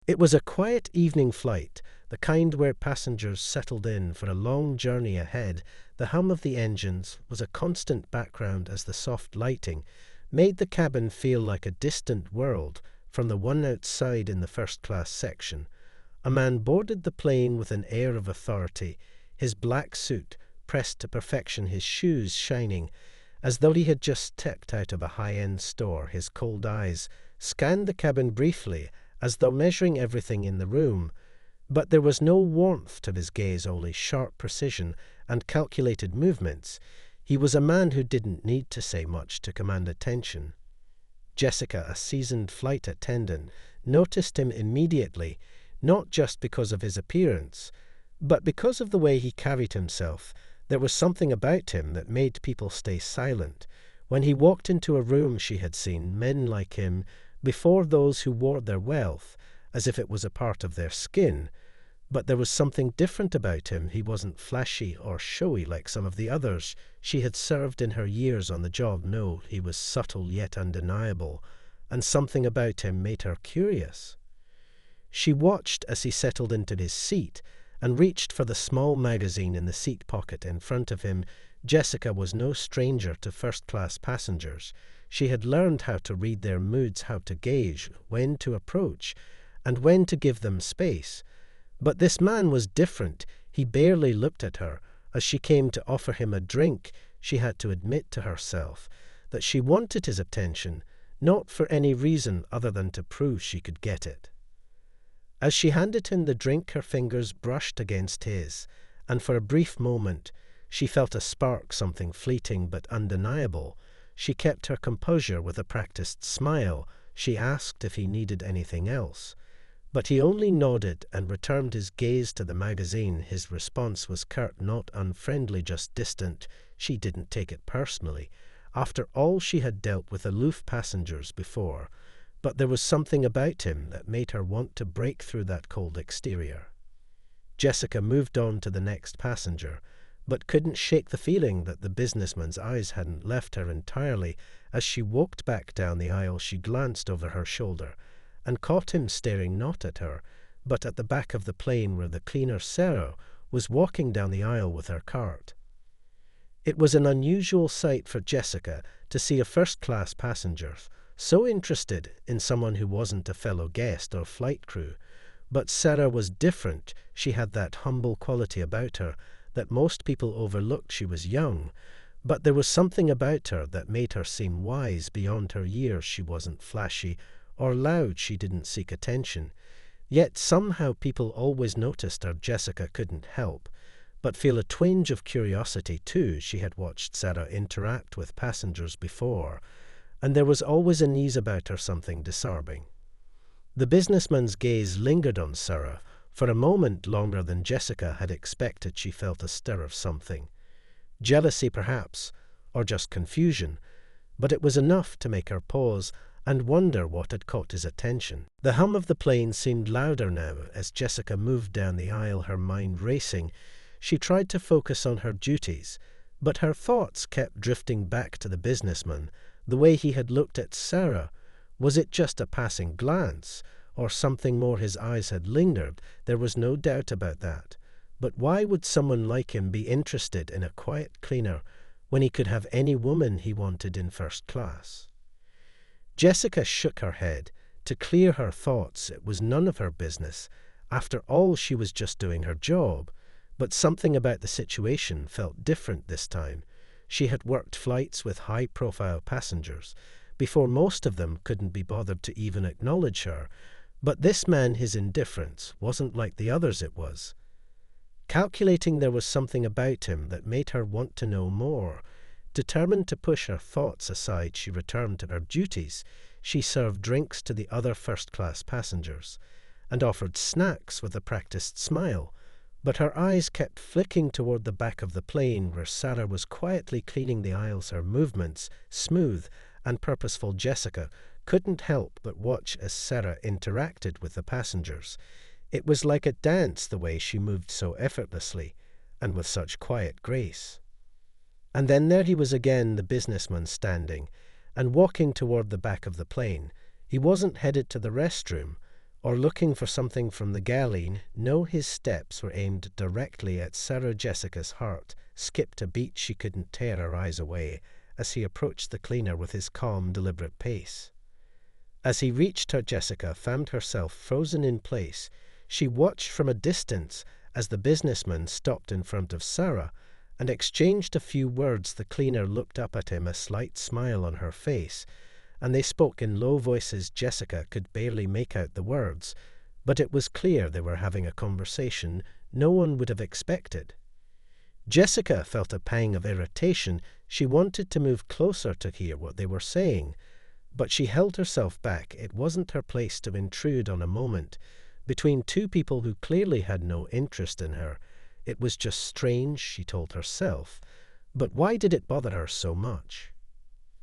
It was a quiet evening flight, the kind where passengers settled in for a long journey ahead. The hum of the engines was a constant background as the soft lighting made the cabin feel like a distant world from the one outside in the first-class section. A man boarded the plane with an air of authority, his black suit pressed to perfection, his shoes shining, as though he had just stepped out of a high-end store. His cold eyes scanned the cabin briefly, as though measuring everything in the room, but there was no warmth to his gaze, only sharp precision and calculated movements. He was a man who didn't need to say much to command attention. Jessica, a seasoned flight attendant, noticed him immediately, not just because of his appearance, but because of the way he carried himself. There was something about him that made people stay silent. When he walked into a room, she had seen men like him before, those who wore their wealth as if it was a part of their skin. But there was something different about him. He wasn't flashy or showy like some of the others she had served in her years on the job. No, he was subtle yet undeniable, and something about him made her curious. She watched as he settled into his seat and reached for the small magazine in the seat pocket in front of him. Jessica was no stranger to first-class passengers. She had learned how to read their moods, how to gauge when to approach and when to give them space. But this man was different. He barely looked at her. As she came to offer him a drink, she had to admit to herself that she wanted his attention, not for any reason other than to prove she could get it. As she handed him the drink, her fingers brushed against his, and for a brief moment she felt a spark, something fleeting but undeniable. She kept her composure with a practiced smile. She asked if he needed anything else, but he only nodded and returned his gaze to the magazine. His response was curt, not unfriendly, just distant. She didn't take it personally. After all, she had dealt with aloof passengers before, but there was something about him that made her want to break through that cold exterior. Jessica moved on to the next passenger, but couldn't shake the feeling that the businessman's eyes hadn't left her entirely. As she walked back down the aisle, she glanced over her shoulder and caught him staring not at her, but at the back of the plane where the cleaner Sarah was walking down the aisle with her cart. It was an unusual sight for Jessica to see a first-class passenger so interested in someone who wasn't a fellow guest or flight crew. But Sarah was different. She had that humble quality about her that most people overlooked. She was young, but there was something about her that made her seem wise beyond her years. She wasn't flashy or loud. She didn't seek attention. Yet somehow people always noticed her. Jessica couldn't help but feel a twinge of curiosity too. She had watched Sarah interact with passengers before, and there was always an ease about her, something disarming. The businessman's gaze lingered on Sarah for a moment longer than Jessica had expected. She felt a stir of something. Jealousy, perhaps, or just confusion, but it was enough to make her pause and wonder what had caught his attention. The hum of the plane seemed louder now as Jessica moved down the aisle, her mind racing. She tried to focus on her duties, but her thoughts kept drifting back to the businessman, the way he had looked at Sarah. Was it just a passing glance, or something more? His eyes had lingered, there was no doubt about that. But why would someone like him be interested in a quiet cleaner when he could have any woman he wanted in first class? Jessica shook her head to clear her thoughts. It was none of her business. After all, she was just doing her job. But something about the situation felt different this time. She had worked flights with high-profile passengers before. Most of them couldn't be bothered to even acknowledge her. But this man, his indifference wasn't like the others. It was calculating. There was something about him that made her want to know more. Determined to push her thoughts aside, she returned to her duties. She served drinks to the other first-class passengers and offered snacks with a practiced smile. But her eyes kept flicking toward the back of the plane where Sarah was quietly cleaning the aisles, her movements smooth and purposeful. Jessica couldn't help but watch as Sarah interacted with the passengers. It was like a dance, the way she moved so effortlessly and with such quiet grace. And then there he was again, the businessman, standing and walking toward the back of the plane. He wasn't headed to the restroom, or looking for something from the galley. No, his steps were aimed directly at Sarah Jessica's heart, skipped a beat she couldn't tear her eyes away, as he approached the cleaner with his calm, deliberate pace. As he reached her, Jessica found herself frozen in place. She watched from a distance as the businessman stopped in front of Sarah and exchanged a few words. The cleaner looked up at him, a slight smile on her face, and they spoke in low voices. Jessica could barely make out the words, but it was clear they were having a conversation no one would have expected. Jessica felt a pang of irritation. She wanted to move closer to hear what they were saying, but she held herself back. It wasn't her place to intrude on a moment between two people who clearly had no interest in her. It was just strange, she told herself, but why did it bother her so much?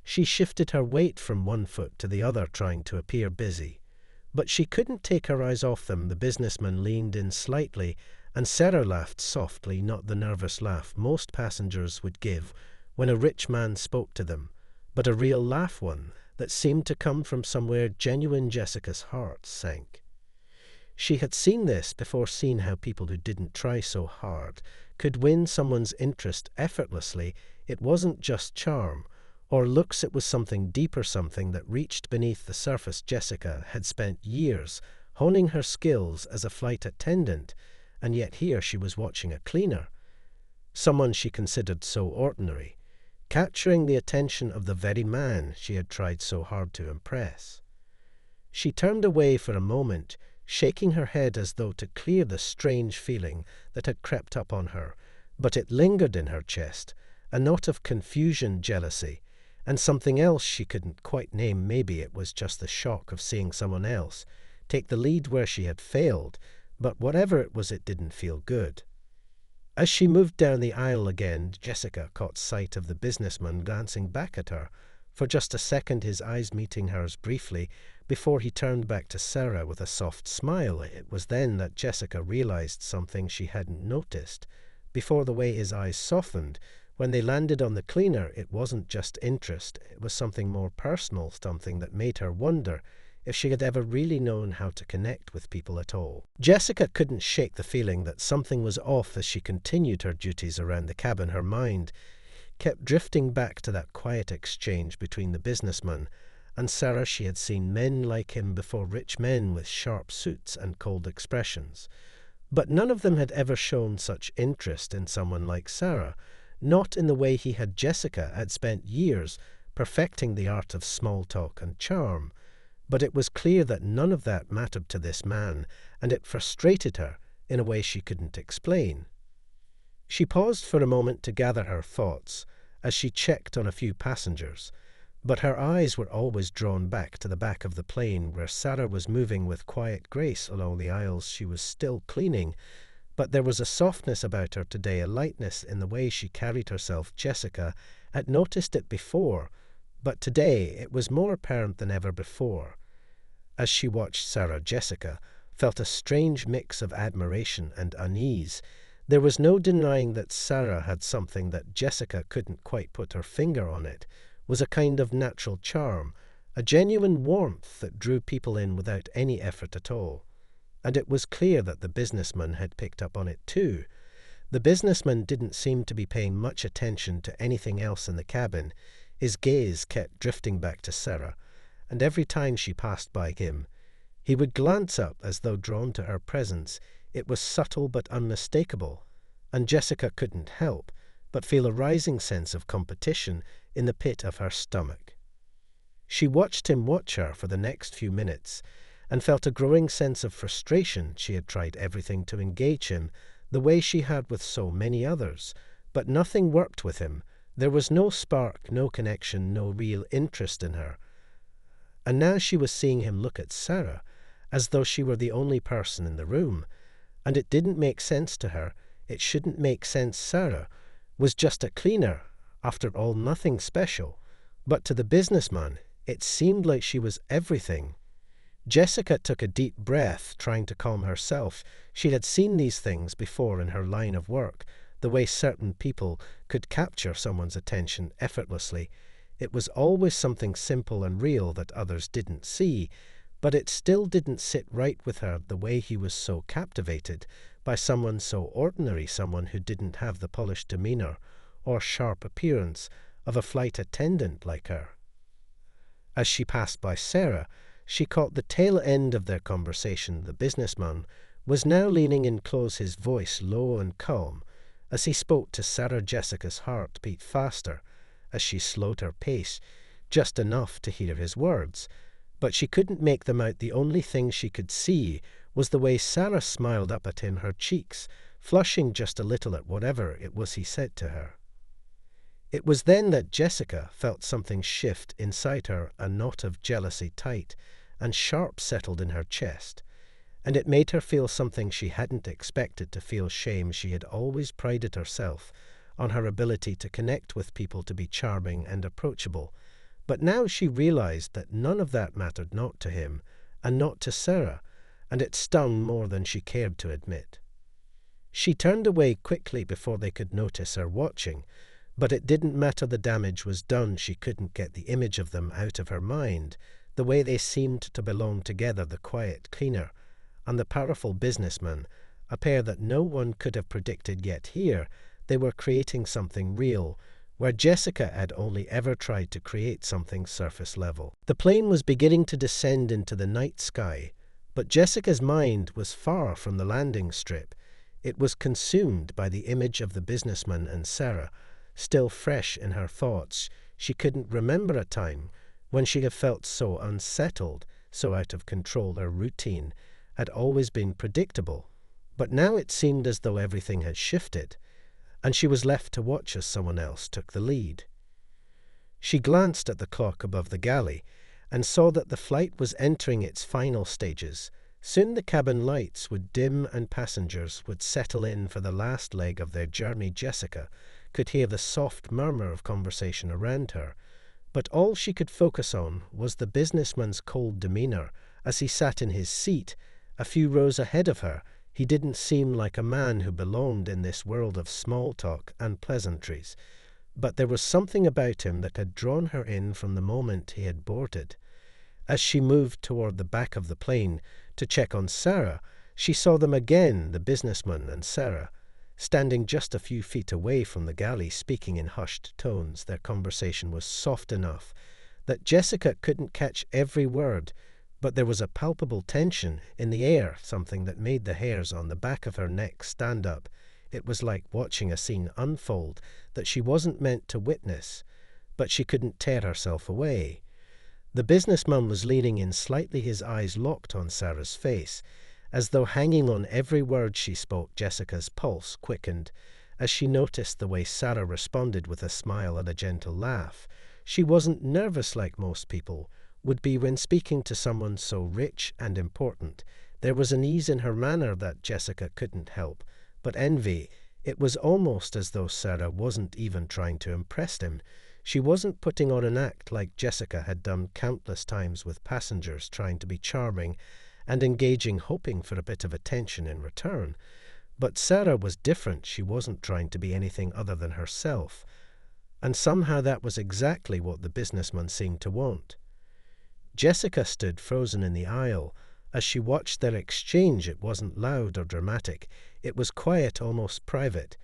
She shifted her weight from one foot to the other, trying to appear busy, but she couldn't take her eyes off them. The businessman leaned in slightly, and Sarah laughed softly, not the nervous laugh most passengers would give when a rich man spoke to them, but a real laugh, one that seemed to come from somewhere genuine. Jessica's heart sank. She had seen this before, seen how people who didn't try so hard could win someone's interest effortlessly. It wasn't just charm or looks, it was something deeper, something that reached beneath the surface. Jessica had spent years honing her skills as a flight attendant, and yet here she was watching a cleaner, someone she considered so ordinary, capturing the attention of the very man she had tried so hard to impress. She turned away for a moment, shaking her head as though to clear the strange feeling that had crept up on her, but it lingered in her chest, a knot of confusion, jealousy, and something else she couldn't quite name. Maybe it was just the shock of seeing someone else take the lead where she had failed, but whatever it was, it didn't feel good. As she moved down the aisle again, Jessica caught sight of the businessman glancing back at her. For just a second, his eyes meeting hers briefly, before he turned back to Sarah with a soft smile. It was then that Jessica realized something she hadn't noticed before. The way his eyes softened when they landed on the cleaner, it wasn't just interest, it was something more personal, something that made her wonder if she had ever really known how to connect with people at all. Jessica couldn't shake the feeling that something was off as she continued her duties around the cabin. Her mind kept drifting back to that quiet exchange between the businessman and Sarah. She had seen men like him before, rich men with sharp suits and cold expressions, but none of them had ever shown such interest in someone like Sarah, not in the way he had. Jessica had spent years perfecting the art of small talk and charm, but it was clear that none of that mattered to this man, and it frustrated her in a way she couldn't explain. She paused for a moment to gather her thoughts as she checked on a few passengers, but her eyes were always drawn back to the back of the plane, where Sarah was moving with quiet grace along the aisles. She was still cleaning, but there was a softness about her today, a lightness in the way she carried herself. Jessica had noticed it before, but today it was more apparent than ever before. As she watched Sarah, Jessica felt a strange mix of admiration and unease. There was no denying that Sarah had something that Jessica couldn't quite put her finger on. It was a kind of natural charm, a genuine warmth that drew people in without any effort at all. And it was clear that the businessman had picked up on it too. The businessman didn't seem to be paying much attention to anything else in the cabin. His gaze kept drifting back to Sarah, and every time she passed by him, he would glance up as though drawn to her presence. It was subtle but unmistakable, and Jessica couldn't help but feel a rising sense of competition in the pit of her stomach. She watched him watch her for the next few minutes, and felt a growing sense of frustration. She had tried everything to engage him, the way she had with so many others, but nothing worked with him. There was no spark, no connection, no real interest in her. And now she was seeing him look at Sarah as though she were the only person in the room, and it didn't make sense to her. It shouldn't make sense. Sarah was just a cleaner, after all, nothing special, but to the businessman it seemed like she was everything. Jessica took a deep breath, trying to calm herself. She had seen these things before in her line of work, the way certain people could capture someone's attention effortlessly. It was always something simple and real that others didn't see, but it still didn't sit right with her the way he was so captivated by someone so ordinary, someone who didn't have the polished demeanor or sharp appearance of a flight attendant like her. As she passed by Sarah, she caught the tail end of their conversation. The businessman was now leaning in close, his voice low and calm. As he spoke to Sarah, Jessica's heart beat faster as she slowed her pace, just enough to hear his words. But she couldn't make them out. The only thing she could see was the way Sarah smiled up at him, her cheeks flushing just a little at whatever it was he said to her. It was then that Jessica felt something shift inside her. A knot of jealousy tight and sharp settled in her chest, and it made her feel something she hadn't expected to feel: shame. She had always prided herself on her ability to connect with people, to be charming and approachable, but now she realized that none of that mattered, not to him and not to Sarah, and it stung more than she cared to admit. She turned away quickly before they could notice her watching, but it didn't matter. The damage was done. She couldn't get the image of them out of her mind, the way they seemed to belong together, the quiet cleaner and the powerful businessman, a pair that no one could have predicted. Yet here they were creating something real, where Jessica had only ever tried to create something surface level. The plane was beginning to descend into the night sky, but Jessica's mind was far from the landing strip. It was consumed by the image of the businessman and Sarah, still fresh in her thoughts. She couldn't remember a time when she had felt so unsettled, so out of control. Her routine had always been predictable, but now it seemed as though everything had shifted, and she was left to watch as someone else took the lead. She glanced at the clock above the galley and saw that the flight was entering its final stages. Soon the cabin lights would dim and passengers would settle in for the last leg of their journey. Jessica could hear the soft murmur of conversation around her, but all she could focus on was the businessman's cold demeanor as he sat in his seat a few rows ahead of her. He didn't seem like a man who belonged in this world of small talk and pleasantries, but there was something about him that had drawn her in from the moment he had boarded. As she moved toward the back of the plane to check on Sarah, she saw them again, the businessman and Sarah, standing just a few feet away from the galley, speaking in hushed tones. Their conversation was soft enough that Jessica couldn't catch every word, but there was a palpable tension in the air, something that made the hairs on the back of her neck stand up. It was like watching a scene unfold that she wasn't meant to witness, but she couldn't tear herself away. The businessman was leaning in slightly, his eyes locked on Sarah's face, as though hanging on every word she spoke. Jessica's pulse quickened as she noticed the way Sarah responded with a smile and a gentle laugh. She wasn't nervous like most people would be when speaking to someone so rich and important. There was an ease in her manner that Jessica couldn't help but envy. It was almost as though Sarah wasn't even trying to impress him. She wasn't putting on an act like Jessica had done countless times with passengers, trying to be charming and engaging, hoping for a bit of attention in return. But Sarah was different. She wasn't trying to be anything other than herself, and somehow that was exactly what the businessman seemed to want. Jessica stood frozen in the aisle as she watched their exchange. It wasn't loud or dramatic. It was quiet, almost private.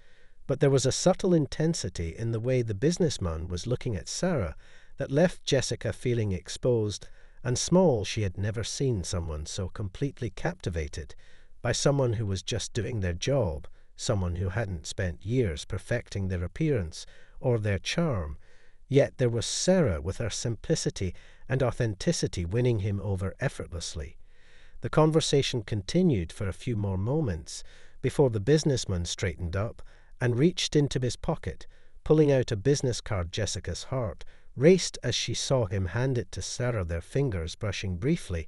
But there was a subtle intensity in the way the businessman was looking at Sarah that left Jessica feeling exposed and small. She had never seen someone so completely captivated by someone who was just doing their job, someone who hadn't spent years perfecting their appearance or their charm. Yet there was Sarah with her simplicity and authenticity winning him over effortlessly. The conversation continued for a few more moments before the businessman straightened up and reached into his pocket, pulling out a business card. Jessica's heart raced as she saw him hand it to Sarah, their fingers brushing briefly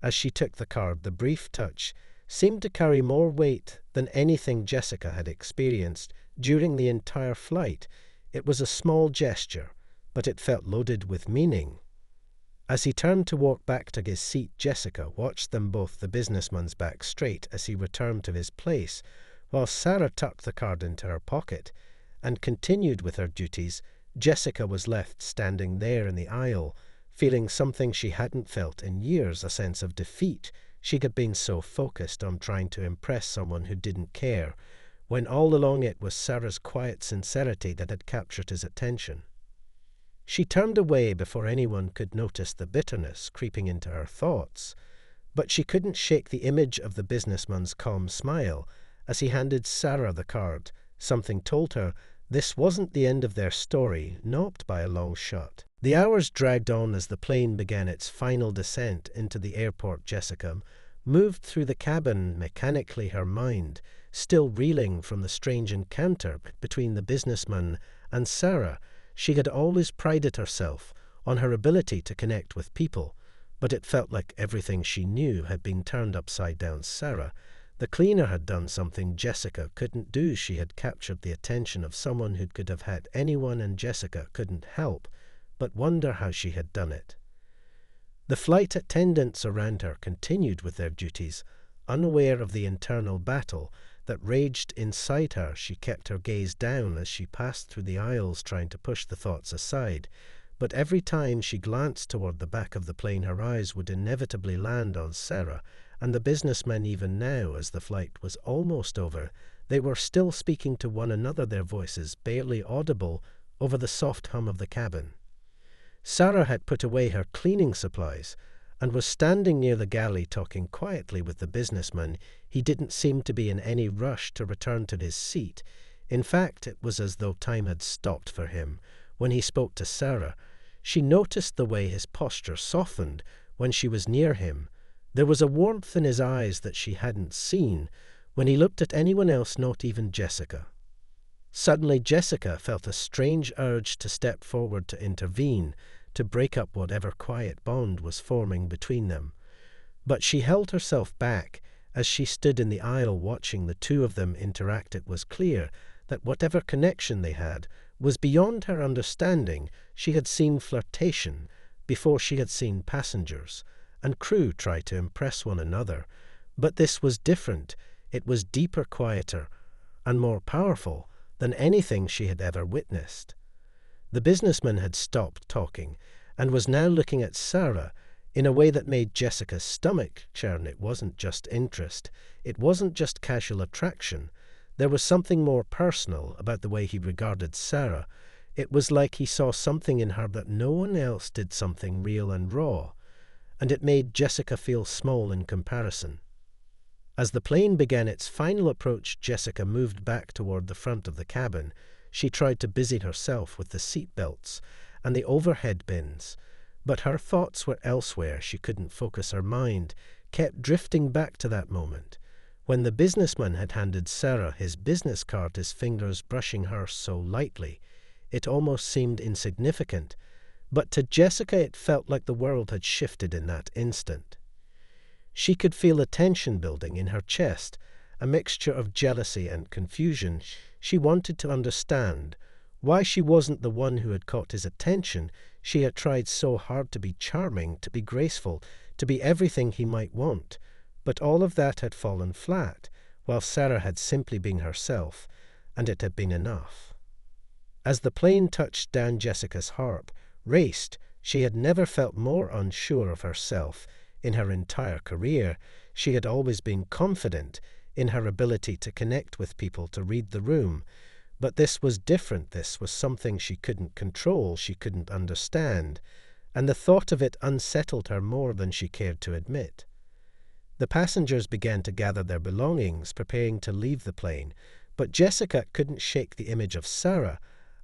as she took the card. The brief touch seemed to carry more weight than anything Jessica had experienced during the entire flight. It was a small gesture, but it felt loaded with meaning. As he turned to walk back to his seat, Jessica watched them both, the businessman's back straight as he returned to his place, while Sarah tucked the card into her pocket and continued with her duties. Jessica was left standing there in the aisle, feeling something she hadn't felt in years, a sense of defeat. She had been so focused on trying to impress someone who didn't care, when all along it was Sarah's quiet sincerity that had captured his attention. She turned away before anyone could notice the bitterness creeping into her thoughts, but she couldn't shake the image of the businessman's calm smile as he handed Sarah the card. Something told her this wasn't the end of their story, not by a long shot. The hours dragged on as the plane began its final descent into the airport. Jessica moved through the cabin mechanically, her mind still reeling from the strange encounter between the businessman and Sarah. She had always prided herself on her ability to connect with people, but it felt like everything she knew had been turned upside down. Sarah, the cleaner, had done something Jessica couldn't do. She had captured the attention of someone who could have had anyone, and Jessica couldn't help but wonder how she had done it. The flight attendants around her continued with their duties, unaware of the internal battle that raged inside her. She kept her gaze down as she passed through the aisles, trying to push the thoughts aside. But every time she glanced toward the back of the plane, her eyes would inevitably land on Sarah and the businessman. Even now, as the flight was almost over, they were still speaking to one another, their voices barely audible over the soft hum of the cabin. Sarah had put away her cleaning supplies and was standing near the galley talking quietly with the businessman. He didn't seem to be in any rush to return to his seat. In fact, it was as though time had stopped for him when he spoke to Sarah. She noticed the way his posture softened when she was near him. There was a warmth in his eyes that she hadn't seen when he looked at anyone else, not even Jessica. Suddenly, Jessica felt a strange urge to step forward, to intervene, to break up whatever quiet bond was forming between them. But she held herself back as she stood in the aisle watching the two of them interact. It was clear that whatever connection they had was beyond her understanding. She had seen flirtation before she had seen passengers and crew try to impress one another. But this was different. It was deeper, quieter, and more powerful than anything she had ever witnessed. The businessman had stopped talking and was now looking at Sarah in a way that made Jessica's stomach churn. It wasn't just interest. It wasn't just casual attraction. There was something more personal about the way he regarded Sarah. It was like he saw something in her that no one else did, something real and raw, and it made Jessica feel small in comparison. As the plane began its final approach, Jessica moved back toward the front of the cabin. She tried to busy herself with the seat belts and the overhead bins, but her thoughts were elsewhere. She couldn't focus. Her mind kept drifting back to that moment when the businessman had handed Sarah his business card, his fingers brushing hers so lightly it almost seemed insignificant. But to Jessica it felt like the world had shifted in that instant. She could feel a tension building in her chest, a mixture of jealousy and confusion. She wanted to understand why she wasn't the one who had caught his attention. She had tried so hard to be charming, to be graceful, to be everything he might want, but all of that had fallen flat, while Sarah had simply been herself, and it had been enough. As the plane touched down, Jessica's heart raced. She had never felt more unsure of herself in her entire career. She had always been confident in her ability to connect with people, to read the room. But this was different. This was something she couldn't control, she couldn't understand, and the thought of it unsettled her more than she cared to admit. The passengers began to gather their belongings, preparing to leave the plane, but Jessica couldn't shake the image of Sarah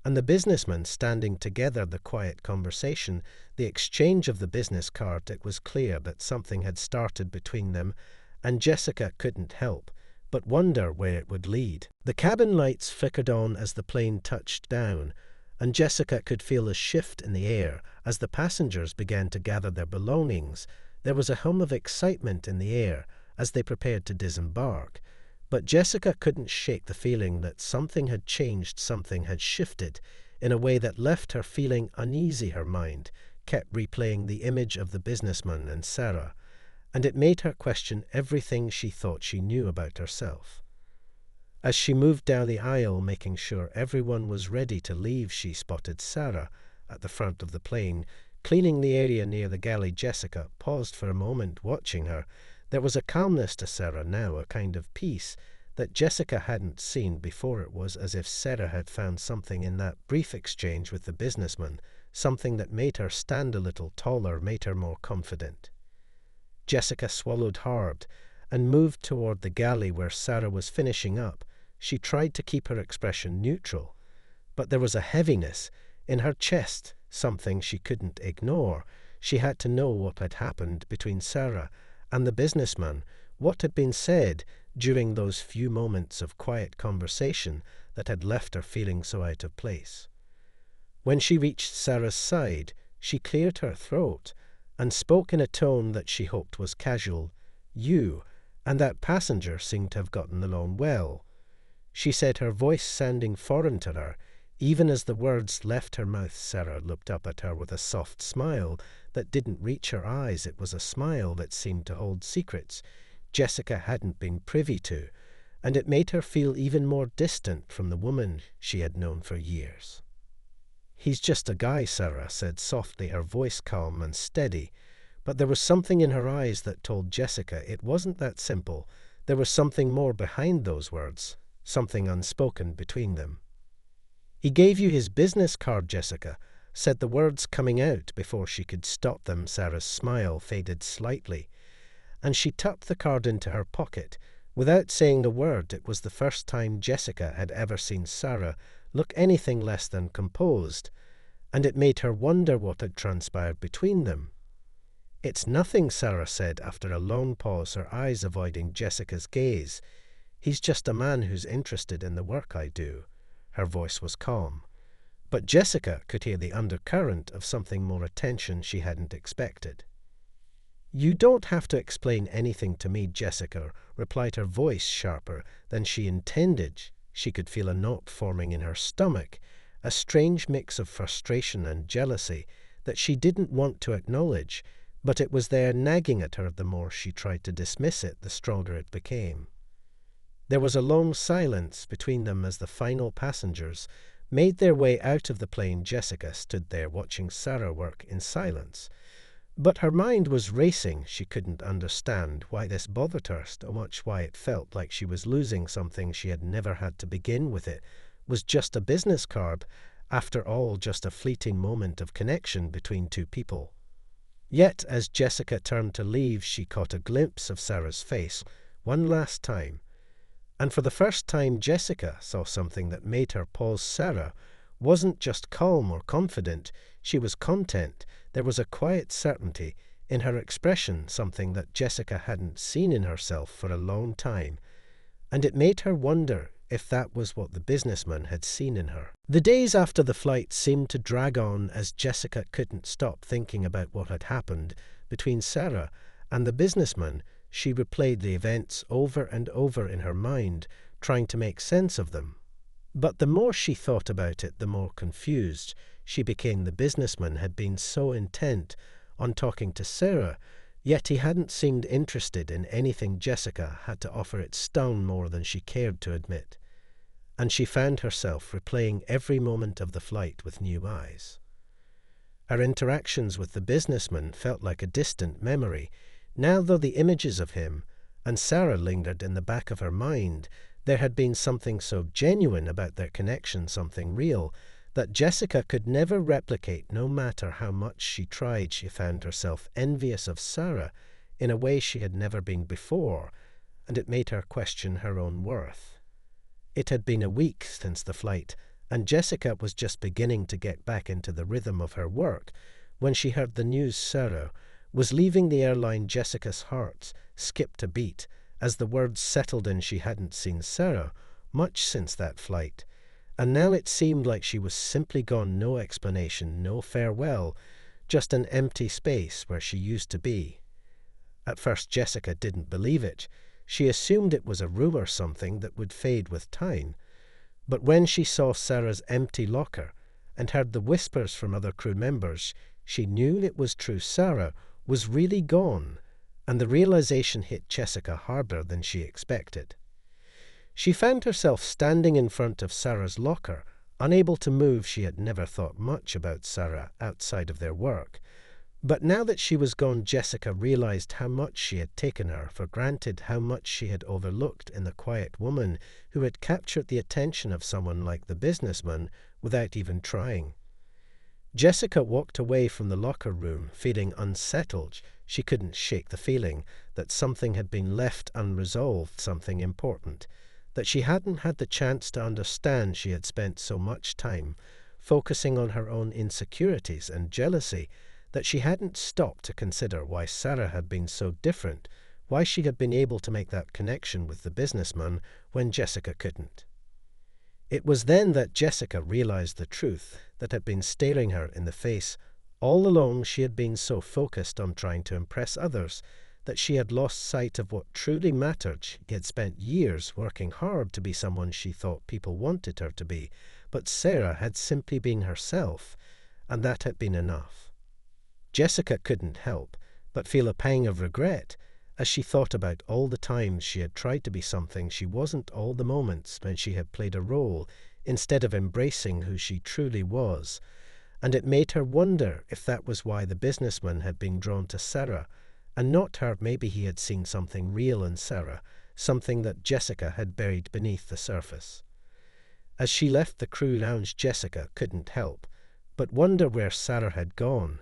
and the businessman standing together, the quiet conversation, the exchange of the business card. It was clear that something had started between them, and Jessica couldn't help but wonder where it would lead. The cabin lights flickered on as the plane touched down, and Jessica could feel a shift in the air as the passengers began to gather their belongings. There was a hum of excitement in the air as they prepared to disembark. But Jessica couldn't shake the feeling that something had changed, something had shifted in a way that left her feeling uneasy. Her mind kept replaying the image of the businessman and Sarah, and it made her question everything she thought she knew about herself. As she moved down the aisle, making sure everyone was ready to leave, she spotted Sarah at the front of the plane, Cleaning the area near the galley, Jessica paused for a moment, watching her. There was a calmness to Sarah now, a kind of peace that Jessica hadn't seen before. It was as if Sarah had found something in that brief exchange with the businessman, something that made her stand a little taller, made her more confident. Jessica swallowed hard and moved toward the galley where Sarah was finishing up. She tried to keep her expression neutral, but there was a heaviness in her chest, something she couldn't ignore. She had to know what had happened between Sarah and the businessman, what had been said during those few moments of quiet conversation that had left her feeling so out of place. When she reached Sarah's side, she cleared her throat and spoke in a tone that she hoped was casual. "You and that passenger seem to have gotten along well," she said, her voice sounding foreign to her. Even as the words left her mouth, Sarah looked up at her with a soft smile that didn't reach her eyes. It was a smile that seemed to hold secrets Jessica hadn't been privy to, and it made her feel even more distant from the woman she had known for years. "He's just a guy," Sarah said softly, her voice calm and steady, but there was something in her eyes that told Jessica it wasn't that simple. There was something more behind those words, something unspoken between them. "He gave you his business card," Jessica said, the words coming out before she could stop them. Sarah's smile faded slightly, and she tucked the card into her pocket. Without saying a word, it was the first time Jessica had ever seen Sarah look anything less than composed, and it made her wonder what had transpired between them. "It's nothing," Sarah said after a long pause, her eyes avoiding Jessica's gaze. "He's just a man who's interested in the work I do." Her voice was calm, but Jessica could hear the undercurrent of something more attention she hadn't expected. "You don't have to explain anything to me," Jessica replied, her voice sharper than she intended. She could feel a knot forming in her stomach, a strange mix of frustration and jealousy that she didn't want to acknowledge, but it was there, nagging at her. The more she tried to dismiss it, the stronger it became. There was a long silence between them as the final passengers made their way out of the plane. Jessica stood there watching Sarah work in silence, but her mind was racing. She couldn't understand why this bothered her so much, why it felt like she was losing something she had never had to begin with. It was just a business card, after all, just a fleeting moment of connection between two people. Yet as Jessica turned to leave, she caught a glimpse of Sarah's face one last time. And for the first time, Jessica saw something that made her pause. Sarah wasn't just calm or confident, she was content. There was a quiet certainty in her expression, something that Jessica hadn't seen in herself for a long time, and it made her wonder if that was what the businessman had seen in her. The days after the flight seemed to drag on as Jessica couldn't stop thinking about what had happened between Sarah and the businessman. She replayed the events over and over in her mind, trying to make sense of them. But the more she thought about it, the more confused she became. The businessman had been so intent on talking to Sarah, yet he hadn't seemed interested in anything Jessica had to offer. It stung more than she cared to admit, and she found herself replaying every moment of the flight with new eyes. Her interactions with the businessman felt like a distant memory. Now, though the images of him and Sarah lingered in the back of her mind, there had been something so genuine about their connection, something real, that Jessica could never replicate. No matter how much she tried, she found herself envious of Sarah in a way she had never been before, and it made her question her own worth. It had been a week since the flight, and Jessica was just beginning to get back into the rhythm of her work when she heard the news Sarah was leaving the airline. Jessica's heart skipped a beat as the words settled in. She hadn't seen Sarah much since that flight, and now it seemed like she was simply gone. No explanation, no farewell, just an empty space where she used to be. At first Jessica didn't believe it. She assumed it was a rumor, something that would fade with time. But when she saw Sarah's empty locker and heard the whispers from other crew members, she knew it was true. Sarah was really gone, and the realization hit Jessica harder than she expected. She found herself standing in front of Sarah's locker, unable to move. She had never thought much about Sarah outside of their work, But now that she was gone, Jessica realized how much she had taken her for granted, how much she had overlooked in the quiet woman who had captured the attention of someone like the businessman without even trying. Jessica walked away from the locker room feeling unsettled. She couldn't shake the feeling that something had been left unresolved, something important, that she hadn't had the chance to understand. She had spent so much time focusing on her own insecurities and jealousy that she hadn't stopped to consider why Sarah had been so different, why she had been able to make that connection with the businessman when Jessica couldn't. It was then that Jessica realized the truth that had been staring her in the face. All along she had been so focused on trying to impress others that she had lost sight of what truly mattered. She had spent years working hard to be someone she thought people wanted her to be, but Sarah had simply been herself, and that had been enough. Jessica couldn't help but feel a pang of regret as she thought about all the times she had tried to be something she wasn't, all the moments when she had played a role instead of embracing who she truly was, and it made her wonder if that was why the businessman had been drawn to Sarah and not her. Maybe he had seen something real in Sarah, something that Jessica had buried beneath the surface. As she left the crew lounge, Jessica couldn't help but wonder where Sarah had gone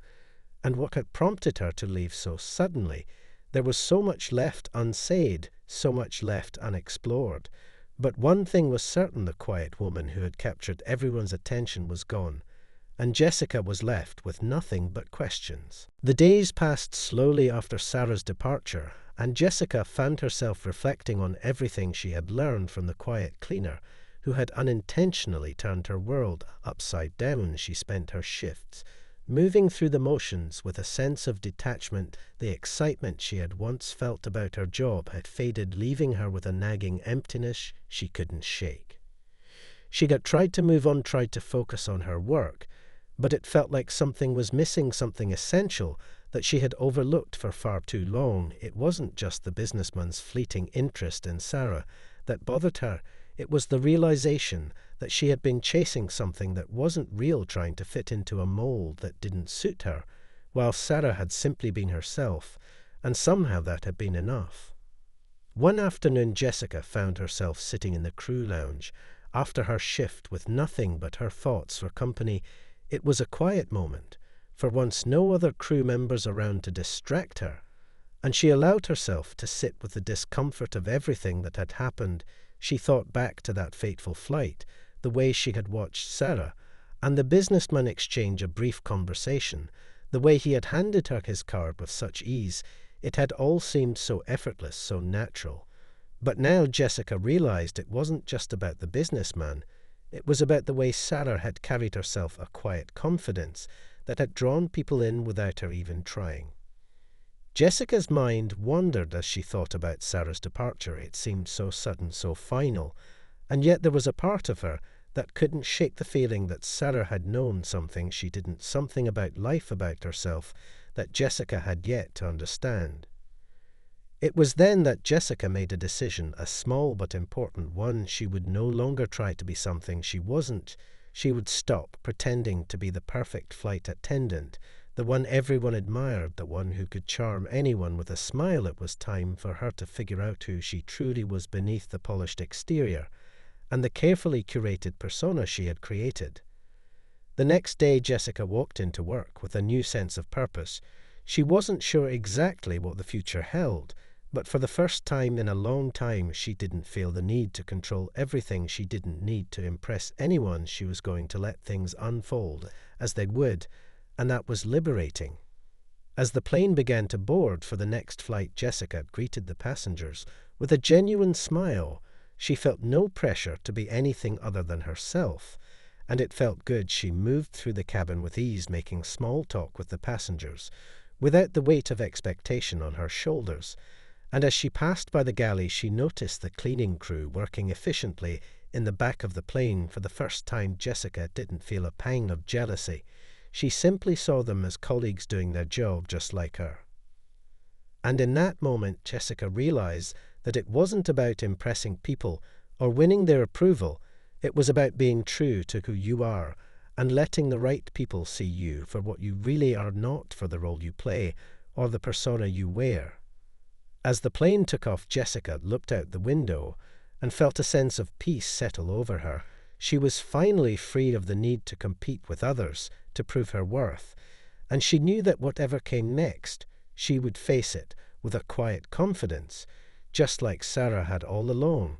and what had prompted her to leave so suddenly. There was so much left unsaid, so much left unexplored. But one thing was certain: the quiet woman who had captured everyone's attention was gone, and Jessica was left with nothing but questions. The days passed slowly after Sarah's departure, and Jessica found herself reflecting on everything she had learned from the quiet cleaner who had unintentionally turned her world upside down. She spent her shifts moving through the motions with a sense of detachment. The excitement she had once felt about her job had faded, leaving her with a nagging emptiness she couldn't shake. She had tried to move on, tried to focus on her work, but it felt like something was missing, something essential that she had overlooked for far too long. It wasn't just the businessman's fleeting interest in Sarah that bothered her. It was the realization that she had been chasing something that wasn't real, trying to fit into a mold that didn't suit her, while Sarah had simply been herself, and somehow that had been enough. One afternoon, Jessica found herself sitting in the crew lounge after her shift with nothing but her thoughts for company. It was a quiet moment. For once, no other crew members around to distract her, and she allowed herself to sit with the discomfort of everything that had happened. She thought back to that fateful flight, the way she had watched Sarah and the businessman exchange a brief conversation, the way he had handed her his card with such ease. It had all seemed so effortless, so natural. But now Jessica realized it wasn't just about the businessman. It was about the way Sarah had carried herself, a quiet confidence that had drawn people in without her even trying. Jessica's mind wandered as she thought about Sarah's departure. It seemed so sudden, so final, and yet there was a part of her that couldn't shake the feeling that Sarah had known something she didn't, something about life, about herself, that Jessica had yet to understand. It was then that Jessica made a decision, a small but important one. She would no longer try to be something she wasn't. She would stop pretending to be the perfect flight attendant, the one everyone admired, the one who could charm anyone with a smile. It was time for her to figure out who she truly was beneath the polished exterior and the carefully curated persona she had created. The next day, Jessica walked into work with a new sense of purpose. She wasn't sure exactly what the future held, but for the first time in a long time, she didn't feel the need to control everything. She didn't need to impress anyone. She was going to let things unfold as they would, and that was liberating. As the plane began to board for the next flight, Jessica greeted the passengers with a genuine smile. She felt no pressure to be anything other than herself, and it felt good. She moved through the cabin with ease, making small talk with the passengers, without the weight of expectation on her shoulders. And as she passed by the galley, she noticed the cleaning crew working efficiently in the back of the plane. For the first time, Jessica didn't feel a pang of jealousy. She simply saw them as colleagues doing their job just like her. And in that moment, Jessica realized that it wasn't about impressing people or winning their approval. It was about being true to who you are and letting the right people see you for what you really are, not for the role you play or the persona you wear. As the plane took off, Jessica looked out the window and felt a sense of peace settle over her. She was finally free of the need to compete with others to prove her worth, and she knew that whatever came next, she would face it with a quiet confidence, just like Sarah had all along.